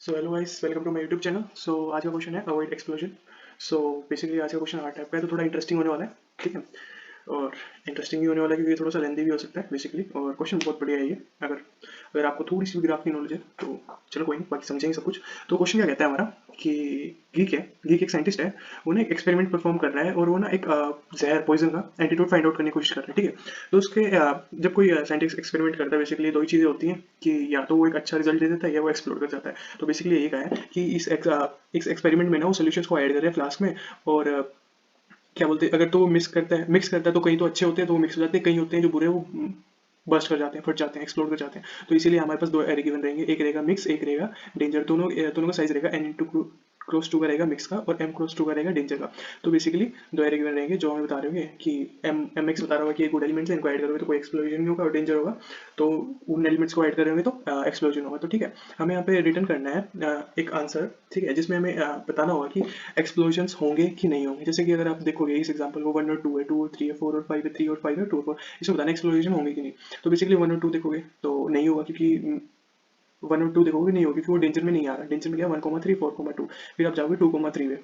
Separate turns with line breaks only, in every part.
So hello guys, welcome to my YouTube channel. So आज का question है avoid explosion. So basically आज का क्वेश्चन हार्ड टाइप का है, तो थोड़ा इंटरेस्टिंग होने वाला है। ठीक है, और इंटरेस्टिंग भी होने वाला है क्योंकि ये थोड़ा सा लेंदी भी हो सकता है बेसिकली। और क्वेश्चन बहुत बढ़िया है ये। अगर अगर आपको थोड़ी सी भी ग्राफ की नॉलेज है तो चलो कोई नहीं, बाकी समझेंगे सब कुछ। तो क्वेश्चन क्या कहता है हमारा कि गीक एक साइंटिस्ट है। वो ना एक एक्सपेरिमेंट परफॉर्म कर रहा है और वो ना एक जहर पॉइजन का एंटीडोट फाइंड आउट करने की कोशिश कर रहा है। ठीक है, तो उसके जब कोई साइंटिस्ट एक्सपेरिमेंट करता है बेसिकली दो ही चीज़ें होती हैं कि या तो वो एक अच्छा रिजल्ट दे देता है या वो एक्सप्लोर कर जाता है। तो बेसिकली यही कहा है कि इस एक्सपेरिमेंट में ना वो सोल्यूशंस को ऐड कर रहे हैं फ्लास्क में। और क्या बोलते हैं, अगर तो वो मिक्स करता है तो कहीं तो अच्छे होते हैं तो वो मिक्स हो जाते हैं, कहीं होते हैं जो बुरे वो बर्स्ट कर जाते हैं, फट जाते हैं, एक्सप्लोड कर जाते हैं। तो इसीलिए हमारे पास दो एरे गिवन रहेंगे, एक रहेगा मिक्स, एक रहेगा डेंजर। दोनों का साइज रहेगा एन इंटू क्रॉस टू का रहेगा मिक्स का और एम क्रॉस टू का रहेगा डेंजर का। तो बेसिकली दो एरे गिवन रहेंगे जो हमें बता रहे होंगे कि एम एक्स बता रहा होगा कि ये गुड एलिमेंट्स है, इनको ऐड करोगे तो कोई एक्सप्लोजन नहीं होगा और डेंजर होगा। तो उन एलिमेंट्स को ऐड कर रहे होंगे तो एक्सप्लोजन होगा। तो ठीक है, हमें यहाँ पे रिटर्न करना है एक आंसर। ठीक है, जिसमें हमें बताना होगा कि एक्सप्लोजन होंगे कि नहीं होंगे। जैसे कि अगर आप देखोगे इस एग्जाम्पल को 1 और 2 है, 2 और 3 है, 4 और 5 है, 3 और 5 है, 2 और 4, इसमें बताना एक्सप्लोजन होंगे कि नहीं। तो बेसिकली 1 और 2 देखोगे तो नहीं होगा क्योंकि 1 और 2 देखोगे नहीं होगी क्योंकि वो डेंजर में नहीं आ रहा। डेंजर में क्या 1,3 4,2, फिर आप जाओगे 2,3 में।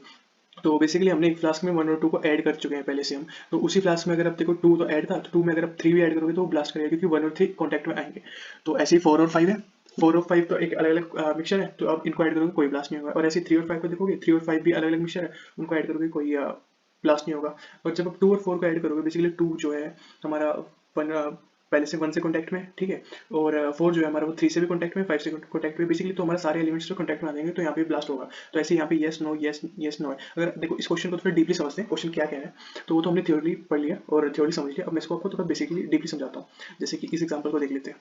तो बेसिकली हमने एक फ्लास्क में 1 और 2 को ऐड कर चुके हैं पहले से हम। तो उसी फ्लास्क में अगर आप देखो 2 तो ऐड था, तो 2 में अगर आप 3 भी ऐड करोगे तो वो ब्लास्ट करेगा क्योंकि 1 और 3 कॉन्टैक्ट में आएंगे। तो ऐसे ही 4 और 5 है, 4 और 5 तो एक अलग अलग मिक्सचर है, तो आप इनको ऐड करोगे कोई ब्लास्ट नहीं होगा। और ऐसे 3 और 5 को देखोगे, 3 और 5 भी अलग अलग मिक्सचर है, उनको ऐड करोगे कोई ब्लास्ट नहीं होगा। और जब आप 2 और 4 को ऐड करोगे, बेसिकली 2 जो है हमारा पहले से 1 से कॉन्टैक्ट में, ठीक है। और 4 जो है हमारा वो 3 से भी कॉन्टैक्ट में, 5 से कॉन्टैक्ट में, बेसिकली तो हमारे सारे एलिमेंट्स जो कॉन्टैक्ट में आ जाएंगे तो यहाँ पे ब्लास्ट होगा। तो ऐसे यहाँ पे yes no yes yes no है। अगर देखो इस क्वेश्चन को थोड़ा डीपली समझते हैं, क्वेश्चन क्या कह रहा है। तो वो तो हमने थ्योरी पढ़ लिया और थ्योरी समझ लिया। अब मैं इसको आपको थोड़ा बेसिकली डीपली समझाता हूँ। जैसे कि इस एग्जाम्पल को देख लेते हैं।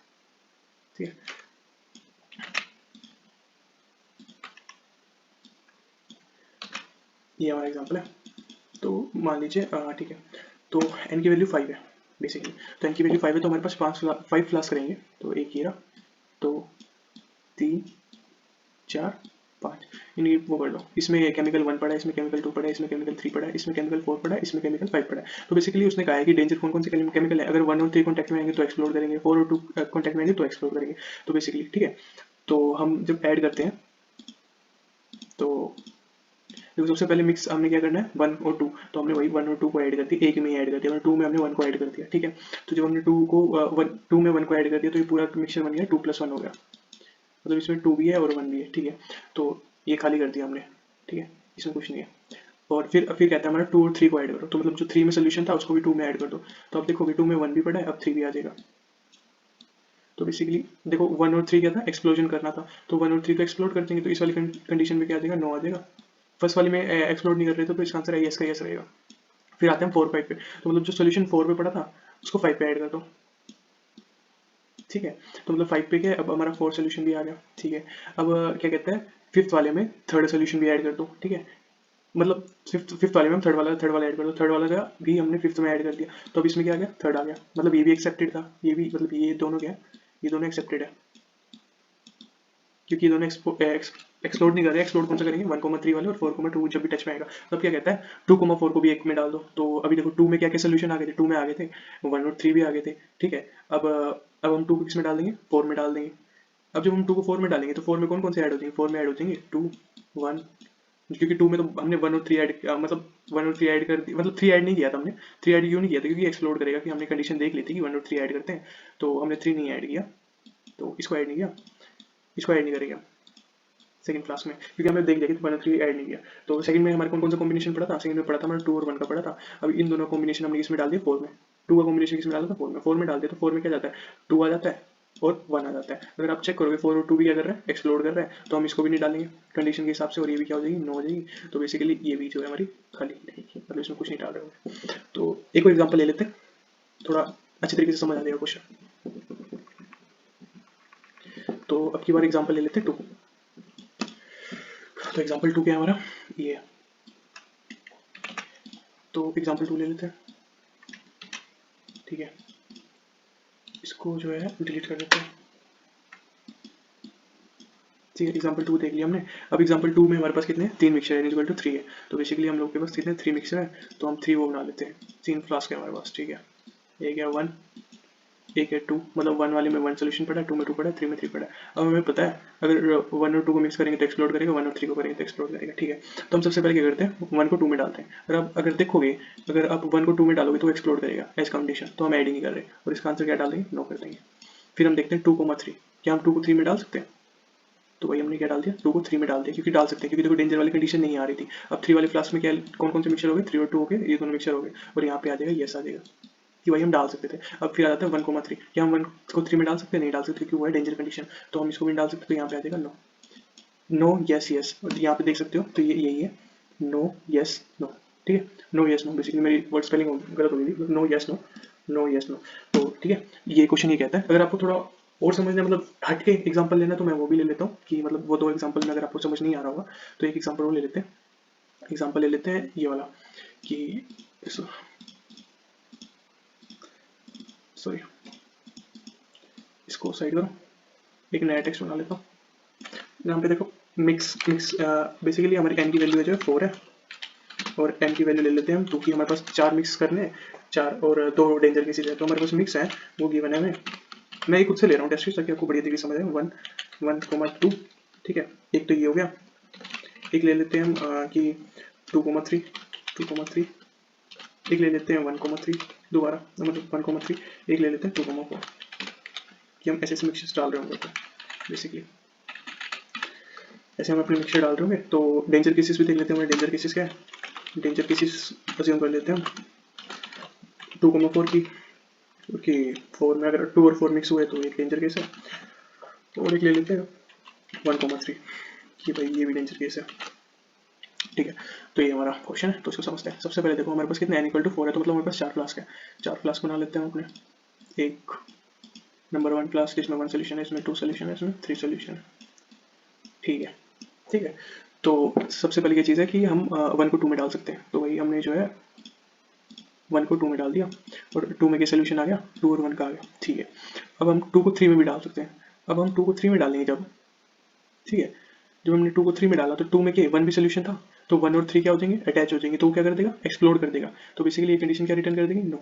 ठीक है, ये हमारा एग्जाम्पल है। तो मान लीजिए ठीक है, तो एन की वैल्यू 5 है बेसिकली। तो एन की वैल्यू 5 है तो हमारे पास 5 फ्लास्क करेंगे। तो एक ये रहा, तो 3 4 5, इनकी वो कर लो। इसमें केमिकल 1 पड़ा है, इसमें केमिकल 2 पड़ा है, इसमें केमिकल 3 पड़ा है, इसमें केमिकल 4 पड़ा है, इसमें केमिकल 5 पड़ा है। तो बेसिकली उसने कहा है कि डेंजर कौन कौन से केमिकल है। अगर 1 और 3 कॉन्टैक्ट में आएंगे तो एक्सप्लोर करेंगे, 4 और 2 कॉन्टैक्ट में आएंगे तो एक्सप्लोर करेंगे। तो बेसिकली ठीक है, तो हम जब ऐड करते हैं तो देखो सबसे पहले मिक्स हमने क्या करना है 1 और 2। तो हमने वही 1 और 2 को ऐड कर दिया, एक में ही ऐड कर दिया, और 2 में हमने 1 को ऐड कर दिया। ठीक है, तो जब हमने 2 में 1 को ऐड कर दिया तो ये पूरा मिक्सचर बन गया 2 + 1 हो गया। मतलब इसमें 2 भी है और 1 भी है। ठीक है, तो ये खाली कर दिया हमने। ठीक है, इसमें कुछ नहीं है। और फिर कहता है हमारा 2 और 3 को ऐड करो। तो मतलब जो 3 में सोल्यूशन था उसको भी 2 में ऐड कर दो। तो अब देखोगे 2 में 1 भी पड़ा है, अब 3 भी आ जाएगा। तो बेसिकली देखो 1 और 3 क्या था, एक्सप्लोजन करना था। तो 1 और 3 तो एक्सप्लोर कर देंगे, तो इस वाली कंडीशन में क्या आ जाएगा, 9 आ जाएगा। फर्स्ट वाली में एक्सप्लोर नहीं कर रहे थे तो इसका आंसर है यस का यस रहेगा। फिर आते हैं 4 5 पे। तो मतलब जो सोल्यूशन 4 पे पड़ा था उसको 5 पे ऐड कर दो। ठीक है, तो मतलब 5 पे क्या है, अब हमारा 4 सोल्यूशन भी आ गया। ठीक है, अब क्या कहता है फिफ्थ वाले में थर्ड सोल्यूशन भी ऐड कर दो। ठीक है, मतलब फिफ्थ वाले में हम थर्ड वाला ऐड कर दो। थर्ड वाला का भी हमने फिफ्थ में ऐड कर दिया, तो अब इसमें क्या आ गया, थर्ड आ गया। मतलब ये भी एक्सेप्टेड था, ये भी, मतलब ये दोनों क्या है, ये दोनों एक्सेप्टेड है क्योंकि ये दोनों एक्सप्लोर नहीं कर रहे। एक्सप्लोर कौन सा करेंगे, 1,3 वाले और 4,2 जब भी टच में आएगा। तो अब क्या कहता है 2,4 को भी एक में डाल दो। तो अभी देखो 2 में क्या क्या सोल्यूशन आ गए थे, 2 में आ गए थे, 1 और 3 भी आ गए थे। ठीक है, अब हम 2 को किस में डाल देंगे, 4 में डाल देंगे। अब जब हम 2 को 4 में डालेंगे तो 4 में कौन कौन से ऐड हो जाएंगे, 4 में ऐड हो जाएंगे 2 1, क्योंकि 2 में तो हमने 1 और 3 ऐड, मतलब 1 और 3 ऐड कर दी, मतलब 3 ऐड नहीं किया था हमने। 3 ऐड क्यों नहीं किया था, क्योंकि एक्सप्लोर करेगा कि हमने कंडीशन देख ली थी कि 1 और 3 ऐड करते हैं, तो हमने 3 नहीं ऐड किया, तो इसको ऐड नहीं किया, इसको ऐड नहीं करेंगे सेकंड क्लास में, क्योंकि हमने देख लिया कि 1 और 3 ऐड नहीं किया। तो सेकंड में हमारे कौन कौन सा कॉम्बिनेशन पड़ा था, सेकंड में पड़ा था हमारा 2 और 1 का पड़ा था। अब इन दोनों कॉम्बिनेशन हमने इसमें डाल दिया 4 में। 2 का कॉम्बिनेशन किसमें डाला था, 4 में। 4 में डाल दिया तो 4 में क्या जाता है, 2 आ जाता है और 1 आ जाता है। अगर आप चेक करोगे 4 और 2 भी क्या कर रहा है, एक्सप्लोर कर रहा है, तो हम इसको भी नहीं डालेंगे कंडीशन के हिसाब से, और ये भी क्या हो जाएगी, 9 हो जाएगी। तो बेसिकली ये भी जो है हमारी खाली रहेगी, मतलब इसमें कुछ नहीं डाल रहे होंगे। तो एक और एग्जाम्पल ले लेते हैं, थोड़ा अच्छे तरीके से समझ आ जाएगा क्वेश्चन। तो अब की बार एग्जाम्पल ले लेते हैं 2। तो एग्जाम्पल 2 क्या है हमारा, ये है। तो एग्जाम्पल 2 ले लेते हैं। ठीक है, इसको जो है डिलीट कर देते हैं। ठीक है, एग्जाम्पल 2 देख लिया हमने। अब एग्जाम्पल 2 में हमारे पास कितने हैं, 3 मिक्सचर है, इक्वल टू 3 है। तो बेसिकली हम लोग के पास कितने 3 मिक्सचर है, तो हम 3 वो बना लेते हैं, 3 फ्लास्क है हमारे पास। ठीक है, ये गया 1, एक है 2, मतलब 1 वाले में 1 सोल्यूशन पड़ा है, 2 में 2 पड़ा है, 3 में 3 पड़ा है। अब हमें पता है अगर 1 और 2 को मिक्स करेंगे तो एक्सप्लोड करेगा, 1 और 3 को करेंगे तो एक्सप्लोड करेगा, ठीक है। तो हम सबसे पहले क्या करते हैं, 1 को 2 में डालते हैं। अगर देखोगे, अगर आप 1 को 2 में डालोगे तो एक्सप्लोड करेगा एज कंडीशन, तो हम ऐड ही नहीं कर रहे, और इसका आंसर क्या डाल देंगे, नो कर देंगे। फिर हम देखते हैं 2,3, क्या हम 2 को 3 में डाल सकते हैं? तो भाई हमने क्या डाल दिया, 2 को 3 में डाल दिया, क्योंकि डाल सकते हैं, क्योंकि देखो डेंजर वाली कंडीशन नहीं आ रही थी। अब 3 वाले फ्लास्क में क्या कौन कौन से मिक्सर हो गए, 3 और 2 हो गए, ये दोनों मिक्सर हो गए, और यहाँ पे आ जाएगा यस आ जाएगा कि भाई हम डाल सकते थे। अब फिर आ जाता है 1,3, क्या हम 1 को 3 में डाल सकते हैं? नहीं डाल सकते, क्योंकि वो है डेंजर कंडीशन, तो हम इसको भी डाल सकते हैं, तो यहाँ पे आ जाएगा नो। नो यस यस, और यहाँ पे देख सकते हो तो ये यही है, नो यस नो, ठीक है। नो यस नो, बेसिकली मेरी वर्ड स्पेलिंग गलत हो गई थी, no yes no, no yes no. तो ठीक है, ये क्वेश्चन ये कहता है। अगर आपको थोड़ा और समझना, मतलब हट के एग्जांपल लेना, तो मैं वो भी ले लेता हूँ कि मतलब वो 2 एग्जांपल में अगर आपको समझ नहीं आ रहा होगा तो एक एग्जांपल वो ले लेते हैं। एग्जांपल ले लेते हैं ये वाला कि सॉरी, इसको साइड करो, एक नया टेक्स्ट बना लेता हूँ। यहाँ पे देखो मिक्स मिक्स, बेसिकली हमारी एन की वैल्यू जो है 4 है, और एन की वैल्यू ले लेते हैं हम, क्योंकि हमारे पास 4 मिक्स करने हैं, 4 और 2 डेंजर केसेज है, तो हमारे पास मिक्स है, वो गिवन है हमें। मैं ये खुद से ले रहा हूँ टेस्ट ताकि आपको बढ़िया तरीके से समझ आए। 1,2, ठीक है, एक तो ये हो गया। एक ले लेते हैं हम कि 2,3, 2,3, एक ले लेते हैं 1,3, दोबारा मतलब 1,3, एक ले लेते हैं 2,4, कि हम ऐसे मिक्सचर्स डाल रहे होंगे। तो बेसिकली ऐसे हम अपने मिक्सचर डाल रहे होंगे, तो डेंजर केसेस भी देख लेते हैं। हमारे डेंजर केसेस क्या है, डेंजर केसेस अज्यूम कर लेते हैं हम 2,4 की, क्योंकि 4 में अगर 2 और 4 मिक्स हुए तो एक डेंजर केस है। और एक ले लेते हैं 1,3 कि भाई ये भी डेंजर केस है, ठीक है। तो ये हमारा क्वेश्चन है, तो इसको समझते हैं। सबसे पहले देखो हमारे पास कितने n = 4 है, तो मतलब हमारे पास 4 फ्लास्क है। 4 फ्लास्क बना लेते हैं हम अपने। एक नंबर 1 फ्लास्क, इसमें 1 सोल्यूशन है, इसमें 2 सोल्यूशन है, इसमें 3 सोल्यूशन है, ठीक है, ठीक है। तो सबसे पहले क्या चीज़ है कि हम 1 को 2 में डाल सकते हैं, तो वही हमने जो है 1 को 2 में डाल दिया, और 2 में क्या सोल्यूशन आ गया, 2 और 1 का आ गया, ठीक है। अब हम 2 को 3 में भी डाल सकते हैं। अब हम 2 को 3 में डालेंगे जब, ठीक है, जब हमने 2 को 3 में डाला तो 2 में क्या 1 भी सोल्यूशन था, तो 1 और 3 क्या हो जाएंगे, अटैच हो जाएंगे, तो वो क्या कर देगा, एक्सप्लोड कर देगा। तो बेसिकली ये कंडीशन क्या रिटर्न कर देगी, नो,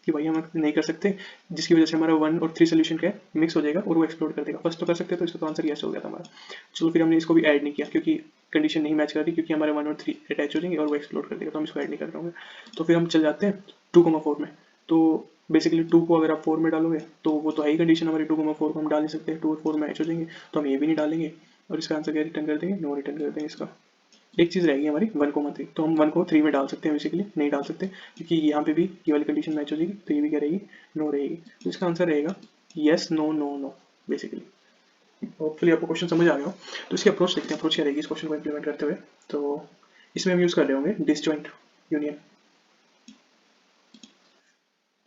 कि भाई हम नहीं कर सकते, जिसकी वजह से हमारा 1 और 3 सोल्यूशन क्या है, मिक्स हो जाएगा और वो एक्सप्लोड कर देगा। फर्स्ट तो कर सकते हैं, तो इसका तो आंसर यस हो गया था हमारा। चलो फिर हमने इसको भी ऐड नहीं किया, क्योंकि कंडीशन नहीं मैच कर रही, क्योंकि हमारे 1 और 3 अटैच हो जाएंगे और वो एक्सप्लोड कर देगा, तो हम इसको ऐड नहीं कर रहे होंगे। तो फिर हम चल जाते हैं 2,4 में। तो बेसिकली 2 को अगर आप 4 में डालोगे तो वो तो है ही कंडीशन हमारी, 2,4 को हम डाल नहीं सकते, 2 और 4 मैच हो जाएंगे, तो हम ये भी नहीं डालेंगे, और इसका आंसर क्या रिटर्न कर देंगे, नो रिटर्न कर देंगे इसका। एक चीज़ रहेगी हमारी 1,3, तो हम 1 को 3 में डाल सकते हैं, बेसिकली नहीं डाल सकते, क्योंकि यहाँ पे भी ये वाली कंडीशन मैच हो जाएगी, तो ये भी क्या रहेगी, नो रहेगी। तो इसका आंसर रहेगा yes no no no, basically. Hopefully आपको क्वेश्चन समझ आ गया हो। तो इसकी अप्रोच देखते हैं, अप्रोच क्या रहेगी इस क्वेश्चन को इंप्लीमेंट करते हुए। तो इसमें हम यूज़ कर रहे होंगे डिसजॉइंट यूनियन।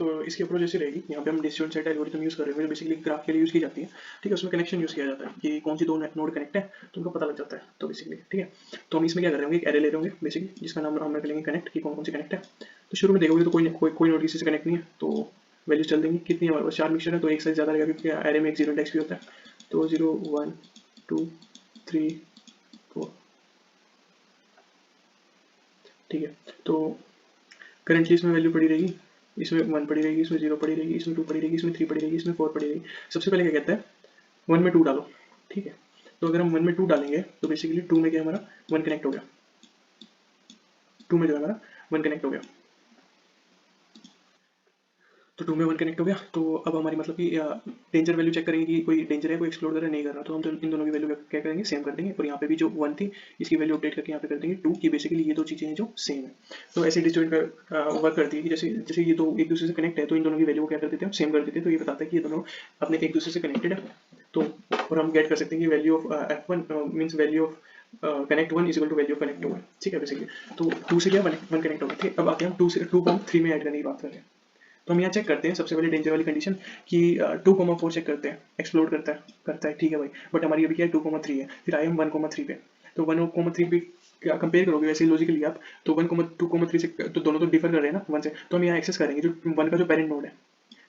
तो इसकी अप्रोच ऐसी रहेगी, यहाँ पे हम डिसजॉइंट सेट एल्गोरिथम यूज़ कर रहे हैं, जो बेसिकली ग्राफ के लिए यूज़ की जाती है, ठीक है। उसमें कनेक्शन यूज़ किया जाता है कि कौन सी 2 नोड कनेक्ट है, तो उनको पता लग जाता है, तो बेसिकली ठीक है। तो हम इसमें क्या कर रहे होंगे, एक एरे ले रहे होंगे बेसिकली, जिसका नाम हम रख लेंगे कनेक्ट, कि कौन कौन सी कनेक्ट है। तो शुरू में देखोगे तो कोई नोड किसी से कनेक्ट नहीं है, तो वैल्यू चल देंगी कितनी, हमारे पास 4 मिक्सचर है, तो एक साइज ज़्यादा रहेगा, क्योंकि एरे में एक 0 इंडेक्स भी होता है। तो 0 1 2 3 4, ठीक है। तो करंटली इसमें वैल्यू पड़ी रहेगी, इसमें 1 पड़ी रहेगी, इसमें 0 पड़ी रहेगी, इसमें 2 पड़ी रहेगी, इसमें 3 पड़ी रहेगी, इसमें 4 पड़ी रहेगी। सबसे पहले क्या कहता है, 1 में 2 डालो, ठीक है। तो अगर हम 1 में 2 डालेंगे तो बेसिकली 2 में क्या हमारा 1 कनेक्ट हो गया, 2 में जो है हमारा 1 कनेक्ट हो गया, तो 2 में 1 कनेक्ट हो गया। तो अब हमारी मतलब कि डेंजर वैल्यू चेक करेंगे कि कोई डेंजर है, कोई एक्सप्लोर कर रहा है, नहीं कर रहा, तो हम इन दोनों की वैल्यू क्या करेंगे, सेम कर देंगे, और यहाँ पे भी जो 1 थी इसकी वैल्यू अपडेट करके यहाँ पे कर देंगे 2, की बेसिकली ये 2 चीज़ें हैं जो सेम है। तो ऐसे डिसजॉइंट का वर्क करती है कि जैसे जैसे ये 2 एक दूसरे से कनेक्ट है, तो इन दोनों की वैल्यू को क्या कर देते हैं, सेम कर देते हैं, तो ये बताता है कि ये दोनों अपने एक दूसरे से कनेक्टेड है। तो और हम गेट कर सकते हैं कि value of F1 means value of connect 1 is equal to value of connect 2, ठीक है बेसिकली। तो 2 से क्या 1 कनेक्ट हो गया, ठीक। अब आते हैं हम 2 से 2 को हम 3 में ऐड करने की बात कर रहे हैं। तो हम यहाँ चेक करते हैं सबसे पहले डेंजर वाली कंडीशन कि 2,4 चेक करते हैं, एक्सप्लोड करता है, ठीक है भाई, बट हमारी अभी क्या है 2,3 है। फिर आए हम 1,3 पे, तो 1,3 पे क्या कंपेयर करोगे वैसे लॉजिकली आप, तो 1,2,3 से तो दोनों तो डिफर कर रहे हैं ना 1 से, तो हम यहाँ एक्सेस करेंगे जो 1 का जो पेरेंट नोड है,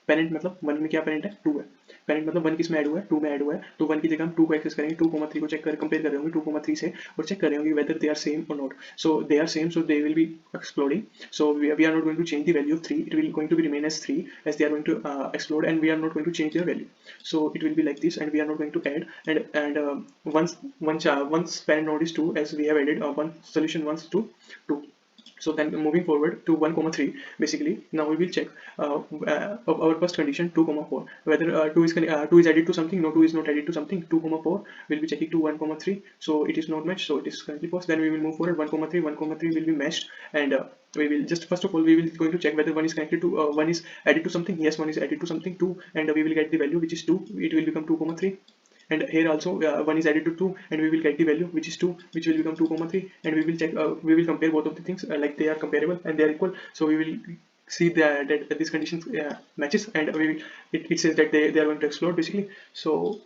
पेरेंट मतलब 1 में क्या पेरेंट है 2 है, पेरेंट मतलब 1 किस में ऐड हुआ है 2 में ऐड हुआ है, तो 1 की जगह हम 2 को एक्सेस करेंगे, 2,3 को चेक कर कंपेयर कर रहे होंगे 2,3 से और चेक कर रहे होंगे whether they are same or not, so they are same, so they will be exploding, so we are not going to change the value of 3, it will going to be remain as 3 as they are going to explode, and we are not going to change their value, so it will be like this, and we are not going to add, and once parent node is 2, as we have added one solution once to 2. So then moving forward to 1,3, basically now we will check of our first condition 2,4 whether 2 is added to something, no 2 is not added to something, 2,4 will be checking to 1,3, so it is not matched, so it is currently false. Then we will move forward 1,3 will be matched, and we will just first of all we will going to check whether one is connected to one is added to something, yes one is added to something 2, and we will get the value which is 2, it will become 2,3, and here also 1 is added to 2 and we will get the value which is 2, which will become 2,3, and we will check we will compare both of the things like they are comparable and they are equal, so we will see that these conditions matches, and we will, it says that they are going to explode basically, so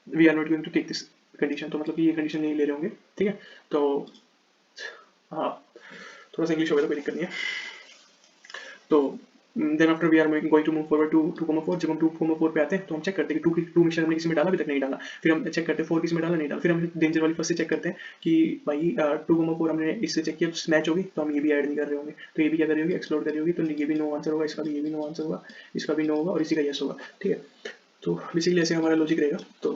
we are not going to take this condition, तो मतलब कि ये condition नहीं ले रहे होंगे, ठीक है, तो हाँ थोड़ा सा इंग्लिश हो गया तो कोई दिक्कत नहीं है, तो then after we are going to move forward to 2,4, जब हम 2,4 पे आते हैं तो हम चेक करते हैं कि 2 मिक्सचर हमने किसी में डाला अभी तक नहीं डाला, फिर हम चेक करते हैं 4 किसी में डाला नहीं डाला, फिर हम डेंजर वाली फर्स्ट से चेक करते हैं कि भाई 2,4 हमने इससे चेक किया तो मैच होगी, तो हम ये भी ऐड नहीं कर रहे होंगे, तो ये भी क्या कर रही होगी एक्सप्लोर कर रही होगी, तो ये भी नो आंसर होगा, इसका भी ये भी नो आंसर होगा, इसका भी नो होगा और इसी का यस होगा, ठीक है, तो बेसिकली ऐसे हमारा लॉजिक रहेगा, तो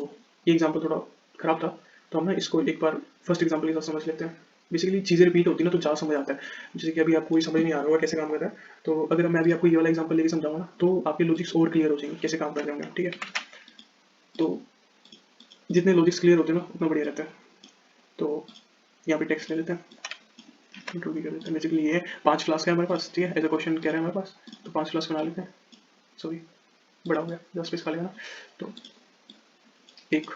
ये एग्जाम्पल थोड़ा खराब था, तो हम ना इसको एक बार फर्स्ट एग्जाम्पल के साथ समझ लेते हैं, बेसिकली चीज़ें रिपीट होती है ना तो ज़्यादा समझ आता है, जैसे कि अभी आपको कोई समझ नहीं आ रहा होगा कैसे काम कर रहा है, तो अगर मैं अभी आपको ये वाला एग्जांपल लेके समझाऊंगा ना तो आपके लॉजिक्स और क्लियर हो जाएंगे कैसे काम कर रहे होंगे, ठीक है, तो जितने लॉजिक्स क्लियर होते हैं ना उतना बढ़िया रहता है, तो यहाँ पे टेक्स्ट ले लेते हैं, इंट्रो भी कर लेते हैं, बेसिकली ये 5 क्लास का है हमारे पास, ठीक है, ऐसा क्वेश्चन कह रहे हैं हमारे पास, तो 5 क्लास बना लेते हैं, सॉरी बड़ा हो गया 10 पेज खा लेगा ना, तो 1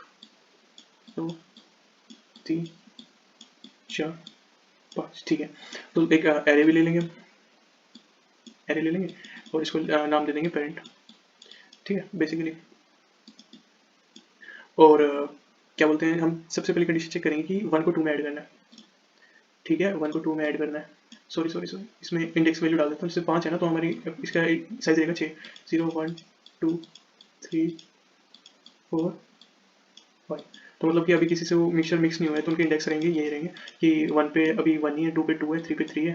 2 3 4 5, ठीक है, तो एक एरे भी ले लेंगे, एरे ले लेंगे और इसको नाम दे देंगे पेरेंट, ठीक है बेसिकली, और क्या बोलते हैं हम सबसे पहले कंडीशन चेक करेंगे कि 1 को 2 में ऐड करना है, ठीक है 1 को 2 में ऐड करना है, सॉरी इसमें इंडेक्स वैल्यू डाल देता हूँ, जैसे 5 है ना तो हमारी इसका साइज रहेगा 6, 0 1 2 3 4 5, तो मतलब कि अभी किसी से वो मिक्सचर मिक्स नहीं हुआ है तो उनके इंडेक्स रहेंगे ये रहेंगे कि 1 पे अभी 1 ही है, 2 पे 2 है, 3 पे 3 है,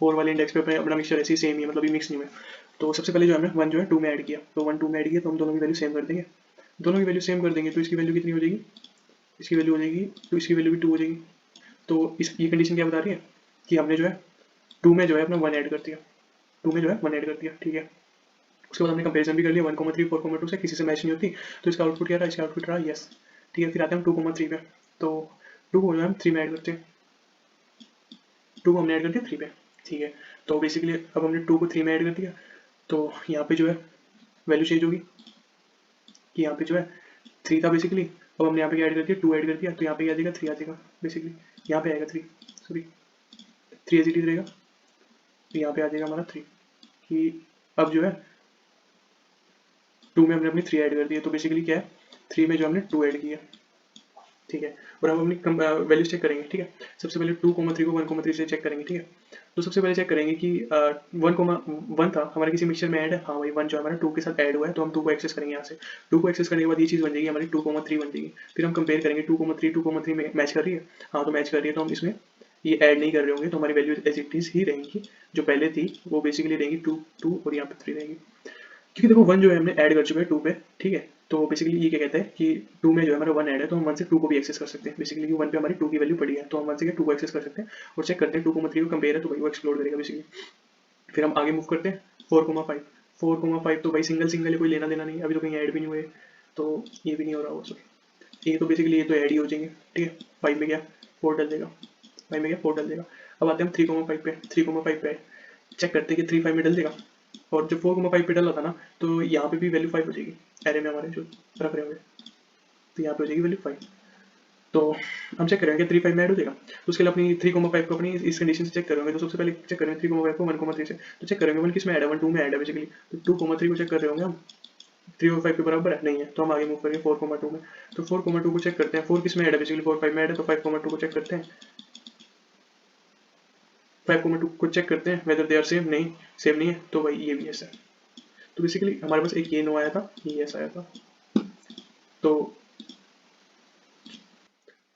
4 वाले इंडेक्स पे अपना मिक्सचर ऐसे ही सेम ही है, मतलब ये मिक्स नहीं हुआ है, तो सबसे पहले जो हमने 1 जो है 2 में ऐड किया, तो 1 2 में ऐड किया तो हम दोनों की वैल्यू सेम कर देंगे, दोनों की वैल्यू सेम कर देंगे तो इसकी वैल्यू कितनी हो जाएगी, इसकी वैल्यू हो जाएगी तो इसकी वैल्यू भी 2 हो जाएगी, तो इस ये कंडीशन क्या बता रही है कि हमने जो है 2 में जो है अपना 1 ऐड कर दिया, 2 में जो है 1 ऐड कर दिया, ठीक है, उसके बाद हमने कंपेरिजन भी कर लिया 1,3 4,2 से, किसी से मैच नहीं होती तो इसका आउटपुट क्या रहा, इसका आउटपुट रहा यस, ठीक है, फिर आते हैं हम 2,3 पे, तो 2 को जो हम 3 में ऐड करते हैं, 2 को हमने ऐड कर दिया 3 पे, ठीक है, तो बेसिकली अब हमने 2 को 3 में ऐड कर दिया, तो यहाँ पे जो है वैल्यू चेंज होगी कि यहाँ पे जो है 3 था बेसिकली, अब हमने यहाँ पे ऐड कर दिया 2 ऐड कर दिया, तो यहाँ पे क्या आ जाएगा 3 आ जाएगा, बेसिकली यहाँ पे आएगा 3, सॉरी 3 एज इट इज रहेगा, तो यहाँ पे आ जाएगा हमारा 3, कि अब जो है 2 में हमने अपनी 3 ऐड कर दिया, तो बेसिकली क्या है 3 में जो हमने 2 ऐड किया, ठीक है, और हम अपनी वैल्यूज चेक करेंगे, ठीक है, सबसे पहले 2,3 को 1,3 से चेक करेंगे, ठीक है, तो सबसे पहले चेक करेंगे कि 1 था हमारे किसी मिक्सचर में ऐड है, हाँ भाई 1 जो हमारा 2 के साथ ऐड हुआ है, तो हम 2 को एक्सेस करेंगे यहाँ से, 2 को एक्सेस करने के बाद ये चीज़ बन जाएगी हमारी 2,3 बन जाएगी, फिर हम कंपेयर करेंगे 2,3 में मैच कर रही है, हाँ तो मैच कर रही है, तो हम इसमें ये ऐड नहीं कर रहे होंगे, तो हमारी वैल्यू एज इट इज ही रहेंगी, जो पहले थी वो बेसिकली रहेंगी 2 और यहाँ पे 3 रहेंगी, क्योंकि देखो 1 जो है हमने ऐड कर चुके हैं 2 पे, ठीक है, तो बेसिकली ये क्या कहता है कि 2 में जो है हमारा 1 ऐड है तो हम 1 से 2 को भी एक्सेस कर सकते हैं, बेसिकली 1 पे हमारी 2 की वैल्यू पड़ी है तो हम 1 से 2 को एक्सेस कर सकते हैं और चेक करते हैं 2,3 को कंपेयर है तो भाई वो एक्सप्लोर करेगा बेसिकली, फिर हम आगे मूव करते हैं 4,5 तो भाई सिंगल सिंगल है, कोई लेना देना नहीं, अभी तो कहीं ऐड भी नहीं हुए, तो ये भी नहीं हो रहा होगा, सॉरी ये तो बेसिकली ये तो ऐड ही हो जाएंगे, ठीक है, 5 में क्या 4 डल देगा, 5 में क्या 4 डल देगा, अब आते हैं हम 3,5 पे चेक करते हैं कि 3 5 में डल देगा, और जब 4,5 पे डला था ना तो यहाँ पे भी वैल्यू 5 हो जाएगी, एरे में हमारे जो रख रहे होंगे, तो यहाँ पे हो जाएगी वैल्यू 5, तो हम चेक करेंगे 3 5 में ऐड हो जाएगा, तो उसके लिए अपनी 3,5 को अपनी इस कंडीशन से चेक करेंगे, तो सबसे पहले चेक करेंगे 3,5 को 1,3 से, तो चेक करेंगे 1 किस में ऐड है, 1 2 में ऐड है बेसिकली, तो 2,3 को चेक कर रहे होंगे हम, 3 और 5 के बराबर है नहीं है, तो हम आगे मूव करेंगे 4,2 में, तो 4,2 को चेक करते हैं, 4 किस में ऐड है बेसिकली 4 5 में ऐड है, तो 5,2 को चेक करते हैं, 5,2 को चेक करते हैं वेदर दे आर सेम, नहीं सेम नहीं है, तो भाई ये भी ऐसा है, तो बेसिकली हमारे पास एक ये नो आया था, ये यस आया था। तो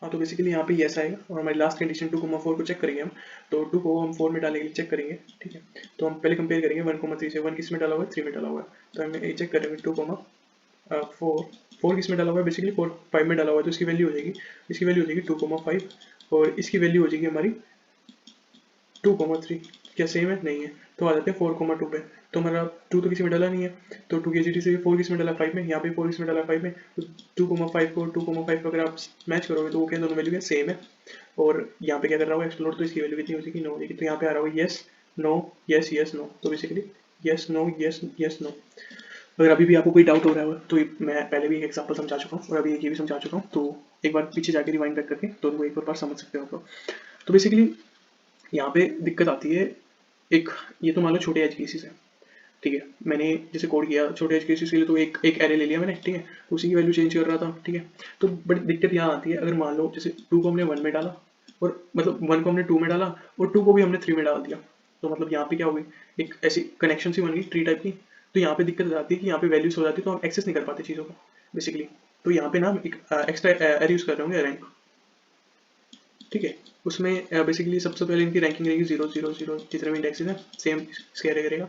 हाँ, तो बेसिकली यहाँ पे यस आएगा और हमारी लास्ट कंडीशन 2,4 को चेक करेंगे हम। तो 2 को हम 4 में डालने के लिए चेक करेंगे, ठीक है। तो हम पहले कंपेयर करेंगे 1,3 से। 1 किस में डाला हुआ है, 3 में डाला हुआ है। तो हमें ये चेक करेंगे 2,4 4 किस में डाला हुआ है, बेसिकली 4 5 में डाला हुआ है। तो इसकी वैल्यू हो जाएगी, इसकी वैल्यू हो जाएगी 2,5 और इसकी वैल्यू हो जाएगी हमारी 2,3। क्या सेम है? नहीं है। तो आ जाते हैं 4,2 पे। तो हमारा 2 तो किसी में डाला नहीं है, तो 2 की एजीटी से 4 किस में डाला 5 में, यहाँ पे 4 किस में डाला 5 में। तो 2,5 को 2,5 को अगर आप मैच करोगे तो वो क्या दोनों वैल्यू सेम है। और यहाँ पे क्या कर रहा हूँ एक्सप्लोर, तो इसकी वैल्यू कितनी हो जाएगी, 9 हो जाएगी। तो यहाँ पे आ रहा हो yes no yes yes no. तो basically yes no yes yes no. अगर अभी भी आपको कोई डाउट हो रहा है तो मैं पहले भी एक एग्जांपल समझा चुका हूँ और अभी एक ये भी समझा चुका हूँ, तो एक बार पीछे जाके रिवाइंड बैक करके तो वो एक और बार समझ सकते हो आप। तो बेसिकली यहाँ पे दिक्कत आती है एक, ये तो मान लो छोटे एज केसेस है, ठीक है। मैंने जैसे कोड किया छोटे एज केसेस के लिए, तो एक एरे ले लिया मैंने, ठीक है। उसी की वैल्यू चेंज कर रहा था, ठीक है। तो बड़ी दिक्कत यहाँ आती है, अगर मान लो जैसे 2 को हमने 1 में डाला और मतलब 1 को हमने 2 में डाला और 2 को भी हमने 3 में डाल दिया, तो मतलब यहाँ पे क्या होगी, एक ऐसी कनेक्शन सी बन गई ट्री टाइप की। तो यहाँ पे दिक्कत आती है कि यहाँ पे वैल्यूज हो जाती है, तो हम एक्सेस नहीं कर पाते चीज़ों को बेसिकली। तो यहाँ पे ना हम एक एक्स्ट्रा एरे यूज कर रहे होंगे, रैंक, ठीक है। उसमें बेसिकली सबसे पहले इनकी रैंकिंग रहेगी 0 0 0, जितने भी इंडेक्सेस हैं सेम स्केयर करेगा।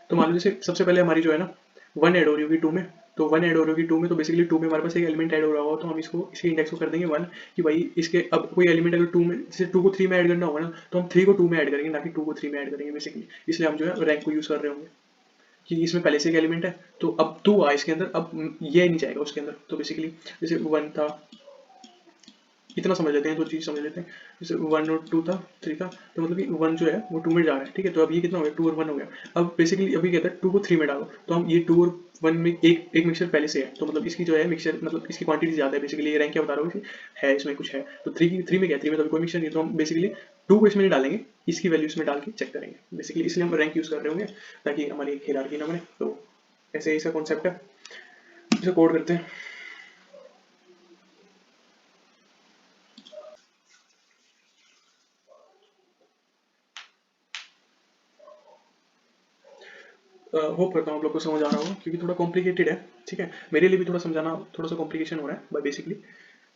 तो मान लो जैसे सबसे पहले हमारी जो है ना 1 ऐड हो रही होगी 2 में, तो 1 ऐड हो रही होगी 2 में, तो बेसिकली 2 में हमारे पास एक एलिमेंट ऐड हो रहा होगा, तो हम इसको इसके इंडेक्स को कर देंगे 1, कि भाई इसके अब कोई एलिमेंट अगर 2 में, जैसे 2 को 3 में ऐड करना होगा ना, तो हम 3 को 2 में ऐड करेंगे, ना कि 2 को 3 में ऐड करेंगे बेसिकली। इसलिए हम जो है रैंक को यूज कर रहे होंगे कि इसमें पहले से एक एलिमेंट है, तो अब 2 आया इसके अंदर, अब ये नहीं जाएगा उसके अंदर। तो बेसिकली जैसे 1 था, इतना समझ लेते हैं, दो चीज समझ लेते हैं। जैसे 1 और 2 था, 3 था, तो मतलब कि 1 जो है वो 2 में जा रहा है, ठीक है। तो अब ये कितना हो गया, 2 और 1 हो गया। अब बेसिकली अभी कहता है 2 को 3 में डालो, तो हम ये 2 और 1 में एक मिक्सचर पहले से है, तो मतलब इसकी जो है मिक्सचर, मतलब इसकी क्वांटिटी ज्यादा है बेसिकली। ये रैंक क्या बता रहा हूँ है, इसमें कुछ है। तो 3 में क्या है, 3 में तो कोई मिक्सचर नहीं है, तो हम बेसिकली 2 को इसमें नहीं डालेंगे, इसकी वैल्यू इसमें डाल के चेक करेंगे बेसिकली। इसलिए हम रैंक यूज कर रहे होंगे ताकि हमारी हायरार्की ना बने। तो ऐसे ऐसा कॉन्सेप्ट है, इसे कोड करते हैं। होप करता हूँ आप लोग को समझ आ रहा होगा, क्योंकि थोड़ा कॉम्प्लिकेटेड है, ठीक है। मेरे लिए भी थोड़ा समझाना थोड़ा सा कॉम्प्लिकेशन हो रहा है बाय बेसिकली,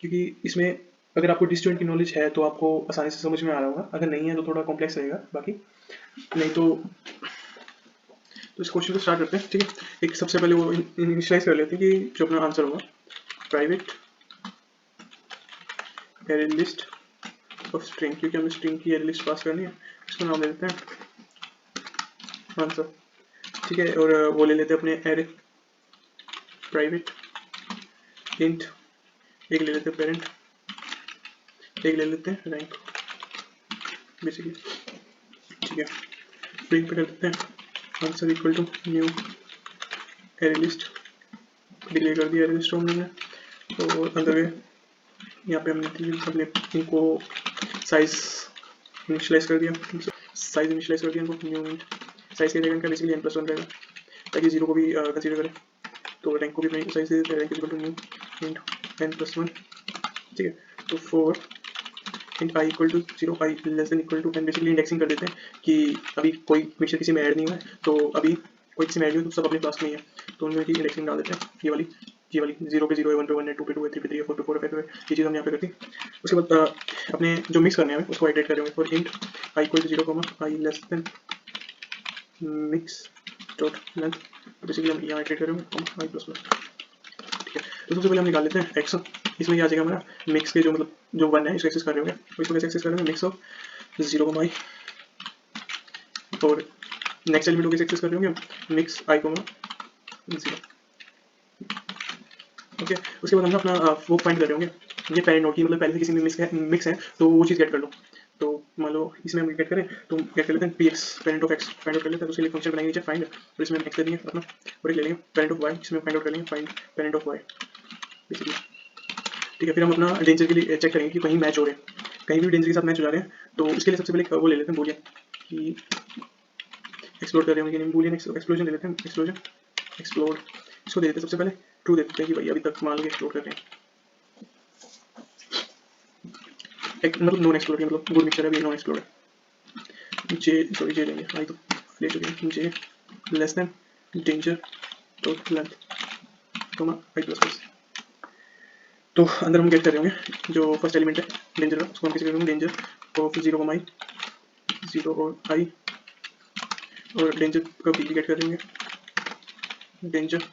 क्योंकि इसमें अगर आपको डिस्ट्रीब्यूट की नॉलेज है तो आपको आसानी से समझ में आ रहा होगा, अगर नहीं है तो थोड़ा कॉम्प्लेक्स रहेगा बाकी। नहीं तो इस क्वेश्चन को स्टार्ट करते हैं, ठीक है। एक सबसे पहले वो इनिशियलाइज कर लेते हैं कि जो अपना आंसर होगा, private array list of string, क्योंकि हमें स्ट्रिंग की एरे लिस्ट पास करनी है, इसको नाम दे देते हैं आंसर, ठीक है। और वो ले लेते हैं अपने एरे प्राइवेट इंट, एक ले लेते हैं पेरेंट, एक ले लेते हैं रैंक बेसिकली, ठीक है। स्ट्रिंग पे कर देते हैं answer equal to new array list, declare कर दिया एरे लिस्ट हमने, तो अंदर गए, यहाँ पे हमने अपने इनको साइज इनिशियलाइज कर दिया, साइज इनिशियलाइज कर दिया इनको न्यू इंट, साइज क्या रहेगा इनका बेसिकली n+1 रहेगा, ताकि 0 को भी कंसीडर करें। तो रैंक को भी अपने साइज दे देते हैं, rank equal to new int n+1, ठीक है। तो 4 int i equal to 0, i less than equal to 10, basically indexing कर देते हैं कि अभी कोई मिक्सचर किसी में ऐड नहीं हुआ है, तो अभी कोई किसी में ऐड नहीं हुआ तो सब अपने क्लास में ही है, तो उनमें इंडेक्सिंग डाल देते हैं। ये वाली 0 पे 0 है, 1 पे 1 है, 2 पे 2 है, 3 पे 3 है, 4 पे 4 है, 5 पे 5, ये चीज़ हम यहाँ पे करती हैं। उसके बाद अपने जो मिक्स करने हैं उसको आइटरेट करेंगे, for int i equal to 0, i less than mix dot length, basically हम यहाँ आइटरेट करेंगे आई प्लस प्लस, ठीक है। तो सबसे पहले हम निकाल लेते हैं एक्स, इसमें क्या आ जाएगा हमारा मिक्स के जो मतलब जो 1 है इसको एक्सेस कर रहे होंगे, तो इसको कैसे एक्सेस करेंगे, मिक्स ऑफ 0, आई, और नेक्स्ट एलिमेंट को कैसे एक्सेस कर रहे होंगे, मिक्स आई, 0, ओके। उसके बाद हम अपना वो फाइंड कर रहे होंगे, ये पेरेंट नोड की मतलब पहले से किसी में मिक्स है तो वो चीज़ गेट कर लो। तो मान लो इसमें हम गेट करें तो गेट कर लेते हैं px parent of x find out कर लेते हैं, तो उसके लिए फंक्शन बनाएंगे फाइंड, और इसमें हम x दे देंगे अपना, और एक ले लेंगे पेरेंट ऑफ y, इसमें फाइंड आउट कर लेंगे find parent of y basically, ठीक है। फिर हम अपना डेंजर के लिए चेक करेंगे कि कहीं मैच हो रहे हैं, कहीं भी डेंजर के साथ मैच हो जा रहे हैं, तो उसके लिए सबसे पहले वो ले लेते हैं बूलियन कि एक्सप्लोर कर रहे होंगे कि नहीं, बूलियन एक्सप्लोजन ले लेते हैं, एक्सप्लोजन एक्सप्लोर, इसको दे देते हैं सबसे पहले ट्रू दे देते हैं कि भाई अभी तक मान लो एक्सप्लोर कर रहे हैं, एक मतलब नॉन एक्सप्लोर है, मतलब गुड मिक्सचर है, अभी नॉन एक्सप्लोर है। जे सॉरी जे लेंगे, आई तो ले चुके हैं, J less than danger dot length comma I plus plus. तो अंदर हम गेट कर रहे होंगे जो फर्स्ट एलिमेंट है डेंजर का, उसको हम कैसे करेंगे, डेंजर ऑफ 0 कॉमा आई, 0 और आई, और डेंजर का बी गेट कर देंगे, डेंजर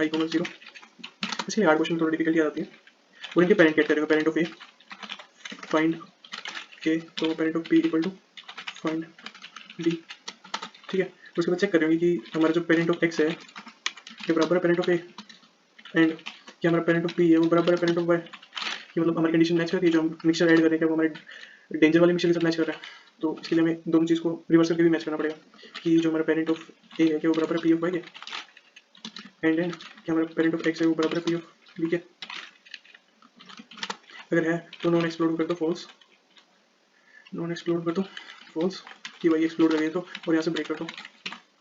आई कॉमा 0। इसलिए हार्ड क्वेश्चन थोड़ी डिफिकल्टी आ जाती है। और इनके पेरेंट गेट करेंगे, parent of a find a, तो parent of b equal to find b, ठीक है। तो उसके बाद चेक करेंगे कि हमारा जो पेरेंट ऑफ एक्स है ये बराबर है पेरेंट ऑफ ए, एंड क्या हमारा पेरेंट ऑफ बी है वो बराबर है पेरेंट ऑफ वाई, कि मतलब हमारी कंडीशन मैच करती है, जो हम मिक्सचर ऐड कर रहे हैं वो हमारे डेंजर वाले मिक्सचर के साथ मैच कर रहा है। तो इसके लिए हमें दोनों चीज़ को रिवर्स करके भी मैच करना पड़ेगा कि जो हमारा पेरेंट ऑफ ए है क्या वो बराबर है पी ऑफ वाई के, एंड क्या हमारा पेरेंट ऑफ एक्स है वो बराबर है पी ऑफ बी के। अगर है तो नॉन एक्सप्लोर कर दो फॉल्स, नॉन एक्सप्लोर कर दो फॉल्स कि भाई एक्सप्लोर करिए तो, और यहाँ से ब्रेक कर दो,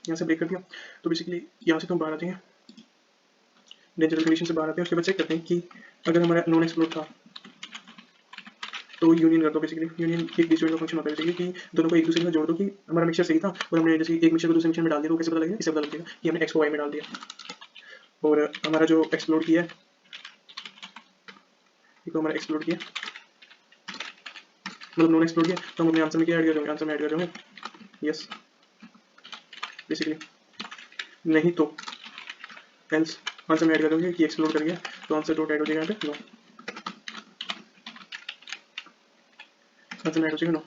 यहाँ से ब्रेक कर दिया। तो बेसिकली यहाँ से तो हम बाहर आते हैं, डेंजर कंडीशन से बाहर आते हैं। उसके बाद चेक करते हैं कि अगर हमारा नॉन एक्सप्लोर था तो यूनियन कर दो। बेसिकली यूनियन एक डिस्जॉइंट का फंक्शन होता है बेसिकली कि दोनों को एक दूसरे में जोड़ दो कि हमारा मिक्सचर सही था और हमने जैसे एक मिक्सचर को दूसरे मिक्सचर में डाल दिया तो कैसे पता लगेगा, इससे पता लगेगा कि हमने एक्स को वाई में डाल दिया। और हमारा जो एक्सप्लोर किया है, तो हमारा एक्सप्लोर किया मतलब नॉन एक्सप्लोर किया, तो हम अपने आंसर में क्या ऐड कर देंगे, आंसर में ऐड कर देंगे यस बेसिकली, नहीं तो एल्स आंसर में ऐड कर देंगे कि एक्सप्लोर कर गया, तो आंसर डॉट ऐड हो जाएगा यहाँ पे नो, आंसर में ऐड हो जाएगा नो,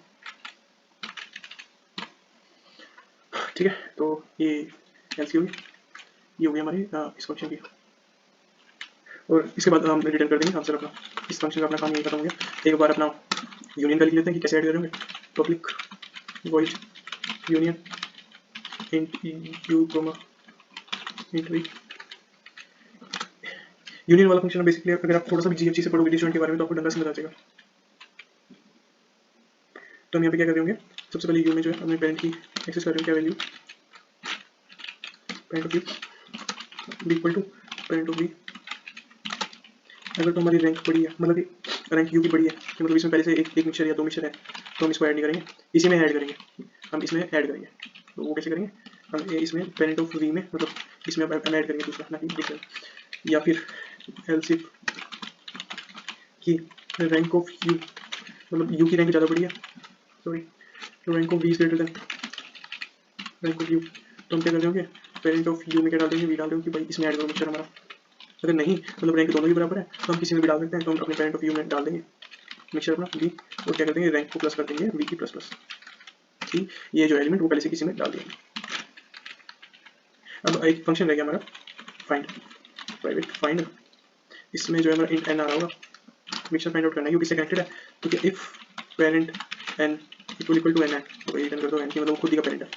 ठीक है। तो ये एल्स की होगी, ये होगी हमारी इस फंक्शन की, और इसके बाद हम रिटर्न कर देंगे आंसर अपना। इस फंक्शन का अपना काम यही खत्म हो गया। एक बार अपना यूनियन का लिख लेते हैं कि कैसे ऐड करेंगे, public void union int u comma int v. Union वाला फंक्शन बेसिकली अगर आप थोड़ा सा भी जीएफसी से पढ़ोगे डिस्जॉइंट के बारे में तो आपको डंडा समझ आ जाएगा। तो हम यहाँ पे क्या कर रहे होंगे, सबसे पहले यू में जो है अपने पेरेंट की एक्सेस कर रहे हो, क्या value parent of u b equal to parent of b. अगर तो हमारी रैंक बड़ी है, मतलब कि रैंक यू की बड़ी है, कि मतलब इसमें पहले से एक मिक्सचर या दो मिक्सचर है, तो हम इसको ऐड नहीं करेंगे, इसी में ऐड करेंगे, हम इसमें ऐड करेंगे। तो वो कैसे करेंगे, हम इसमें पेरेंट ऑफ वी में मतलब इसमें हम ऐड करेंगे दूसरा ना कि डिफरेंट, या फिर एल्स इफ की रैंक ऑफ यू मतलब यू की रैंक ज़्यादा बड़ी है, sorry rank of v is greater than rank of u, तो हम क्या कर देंगे पेरेंट ऑफ यू में क्या डाल देंगे, वी डाल देंगे कि भाई इसमें ऐड करो मिक्सचर हमारा। अगर नहीं मतलब रैंक दोनों ही बराबर है तो हम किसी में भी डाल सकते हैं, तो हम अपने पेरेंट ऑफ यू में डाल देंगे मिक्सचर अपना वी, और क्या कर देंगे रैंक को प्लस कर देंगे वी की प्लस प्लस कि ये जो एलिमेंट वो पहले से किसी में डाल दिया। अब एक फंक्शन रह गया हमारा फाइंड, प्राइवेट फाइंड, इसमें जो है हमारा इंट एन आ रहा होगा, मिक्सचर फाइंड आउट करना है क्योंकि इससे कनेक्टेड है, तो क्या if parent n equal to n है तो रिटर्न कर दो एन की मतलब वो खुद ही का पेरेंट है,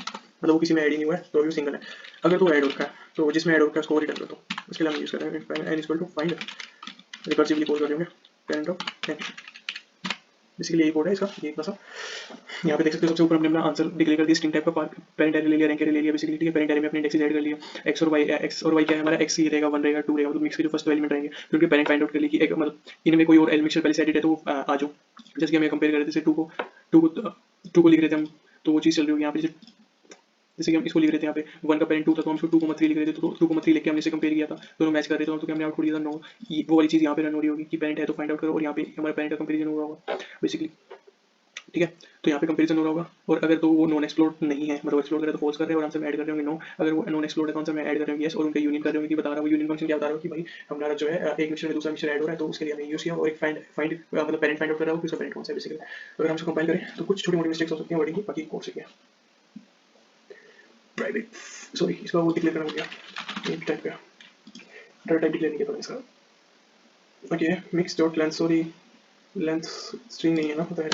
मतलब वो किसी में ऐड ही नहीं हुआ है तो वो सिंगल है। अगर तो ऐड हो रखा है तो जिसमें ऐड हो रखा है उसको रिटर्न कर दो। उसके लिए हम यूज करेंगे n equal to find, recursively call कर देंगे पेरेंट ऑफ एन। बेसिकली यही कोड है इसका, ये सा यहाँ पे देख सकते हो सबसे ऊपर हमने अपना आंसर डिक्लेयर कर दिया, स्ट्रिंग टाइप का पेरेंट एरे ले लिया, रैंक एरे ले लिया बेसिकली, ठीक है। पेरेंट एरे में अपने इंडेक्सेस ऐड कर लिया, एक्स और वाई क्या है हमारा, एक्स ही रहेगा, 1 रहेगा, 2 रहेगा, तो मिक्स के जो फर्स्ट एलिमेंट रहेंगे फिर उनके पेरेंट फाइंड आउट कर ली कि एक मतलब इनमें कोई और एलिमेंट पहले से एडिट है तो वो आ जाओ, जैसे कि हमें कंपेयर कर रहे थे 2 को लिख रहे थे हम, तो वो चीज़ चल रही होगी यहाँ पे, जैसे कि हम इसको लिख रहे थे यहाँ पे 1 का पेरेंट 2 था तो हम इसको 2,3 लिख रहे थे, तो 2,3 लिख के हमने इसे कंपेयर किया था, दोनों मैच कर रहे थे तो हमने आउटपुट दिया था 9। वो वाली चीज़ यहाँ पे रन हो रही होगी कि पेरेंट है तो फाइंड आउट करो, और यहाँ पे हमारा पेरेंट का कंपेरिजन हो रहा होगा बेसिकली, ठीक है। तो यहाँ पे कंपेरिजन हो रहा होगा, और अगर तो वो नॉन एक्सप्लोर्ड नहीं है मतलब एक्सप्लोर करे तो फॉल्स कर रहे हैं और आंसर में ऐड कर रहे होंगे नो, अगर वो नॉन एक्सप्लोर्ड है तो आंसर में ऐड कर रहे होंगे यस, और उनका यूनियन कर रहे होंगे कि बता रहा है वो यूनियन फंक्शन क्या बता रहा है कि भाई हमारा जो है एक मिक्सचर में दूसरा मिक्सचर ऐड हो रहा है तो उसके लिए हमने यूज किया, और एक फाइंड मतलब पेरेंट फाइंड आउट कर रहा है कि उसका पेरेंट कौन सा है बेसिकली। तो अगर हम इसको कंपाइल करें तो कुछ छोटी मोटी मिस्टेक्स हो सकती हैं वर्डिंग की, बाकी कोर्स से प्राइवेट सॉरी इसका वो डिक्लेयर करना पड़ेगा टाइप का डाटा टाइप डिक्लेयर नहीं किया था इसका। Okay mix dot length, sorry length string नहीं है ना, पता है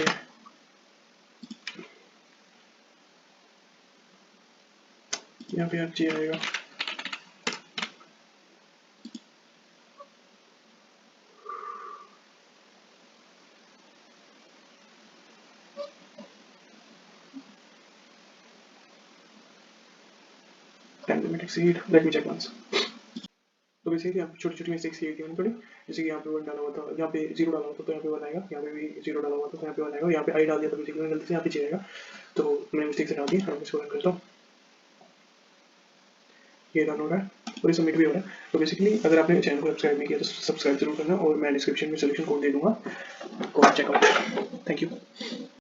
यहाँ पे आप आएगा time limit exceed, let me check once. तो बेसिकली आप छोटी छोटी मिस्टेक्स ये थी थोड़ी, जैसे कि यहाँ पे 1 डाला हुआ था, यहाँ पे 0 डाला हुआ था तो यहाँ पे 1 आएगा, यहाँ पे भी 0 डाला हुआ था तो यहाँ पे 1 आएगा, यहाँ पे आई डाल दिया तो बेसिकली गलती से यहाँ पे आएगा, तो मैंने मिस्टेक से डाल दी। हम इसको रन करता हूँ, ये रन हो रहा है और ये सबमिट भी हो रहा है। तो बेसिकली अगर आपने चैनल को सब्सक्राइब नहीं किया तो सब्सक्राइब जरूर करना और मैं डिस्क्रिप्शन में सोल्यूशन कोड दे दूंगा, को चेकआउट। Thank you.